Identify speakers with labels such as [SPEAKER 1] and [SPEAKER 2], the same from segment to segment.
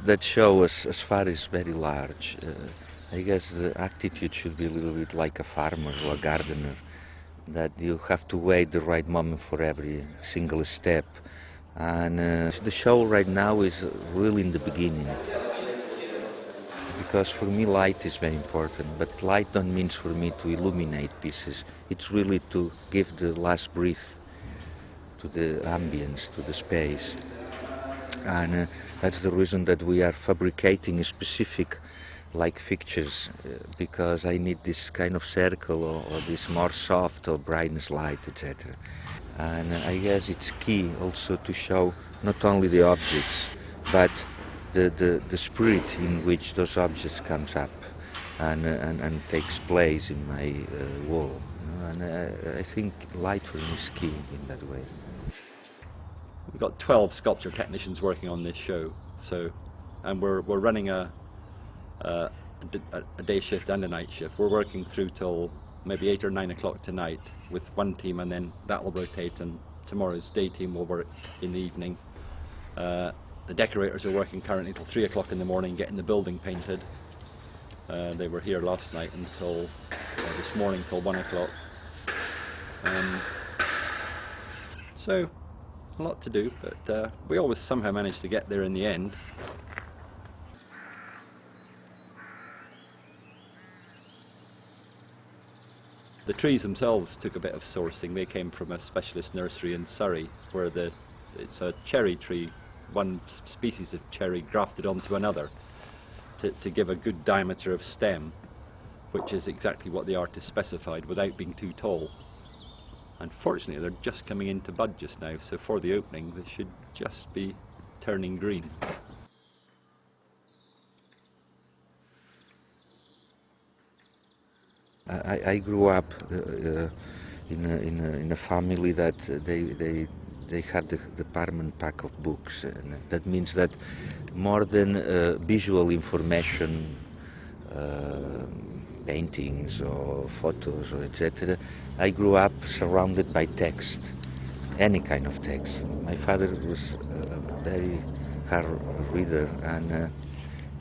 [SPEAKER 1] that show as far as very large. I guess the attitude should be a little bit like a farmer or a gardener, that you have to wait the right moment for every single step. And the show right now is really in the beginning, because for me light is very important, but light don't mean for me to illuminate pieces. It's really to give the last breath to the ambience, to the space. And that's the reason that we are fabricating specific like fixtures, because I need this kind of circle or this more soft or brightness light, etc. And I guess it's key also to show not only the objects, but the spirit in which those objects comes up and takes place in my wall. And I think light for me is key in that way.
[SPEAKER 2] We've got 12 sculpture technicians working on this show, and we're running a day shift and a night shift. We're working through till maybe 8 or 9 o'clock tonight with one team, and then that will rotate, and tomorrow's day team will work in the evening. The decorators are working currently till 3 o'clock in the morning getting the building painted. They were here last night until this morning till 1 o'clock. So a lot to do, but we always somehow manage to get there in the end. The trees themselves took a bit of sourcing. They came from a specialist nursery in Surrey, where it's a cherry tree, one species of cherry grafted onto another to give a good diameter of stem, which is exactly what the artist specified without being too tall. Unfortunately, they're just coming into bud just now, so for the opening they should just be turning green.
[SPEAKER 1] I grew up in a family that they had the permanent pack of books, and that means that more than visual information, paintings or photos or etc., I grew up surrounded by text, any kind of text. My father was a very hard reader,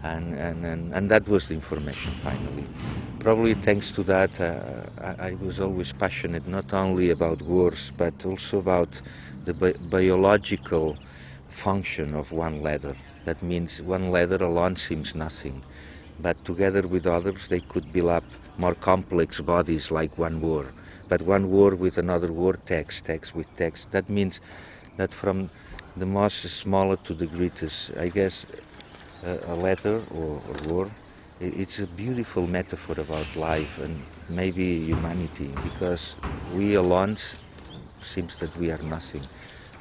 [SPEAKER 1] and that was the information finally. Probably thanks to that, I was always passionate not only about words, but also about the biological function of one letter. That means one letter alone seems nothing, but together with others they could build up more complex bodies like one word. But one word with another word, text with text. That means that from the most smaller to the greatest, I guess a letter or a word, it's a beautiful metaphor about life and maybe humanity, because we alone seems that we are nothing,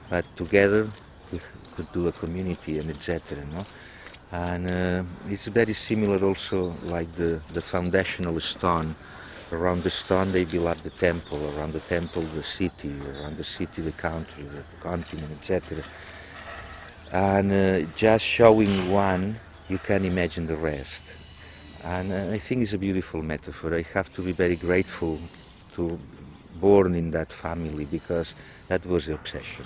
[SPEAKER 1] but together we could do a community and etc. No? And it's very similar also like the foundational stone. Around the stone they build up the temple, around the temple the city, around the city the country, the continent, etc. And just showing one, you can imagine the rest. And I think it's a beautiful metaphor. I have to be very grateful to born in that family, because that was the obsession.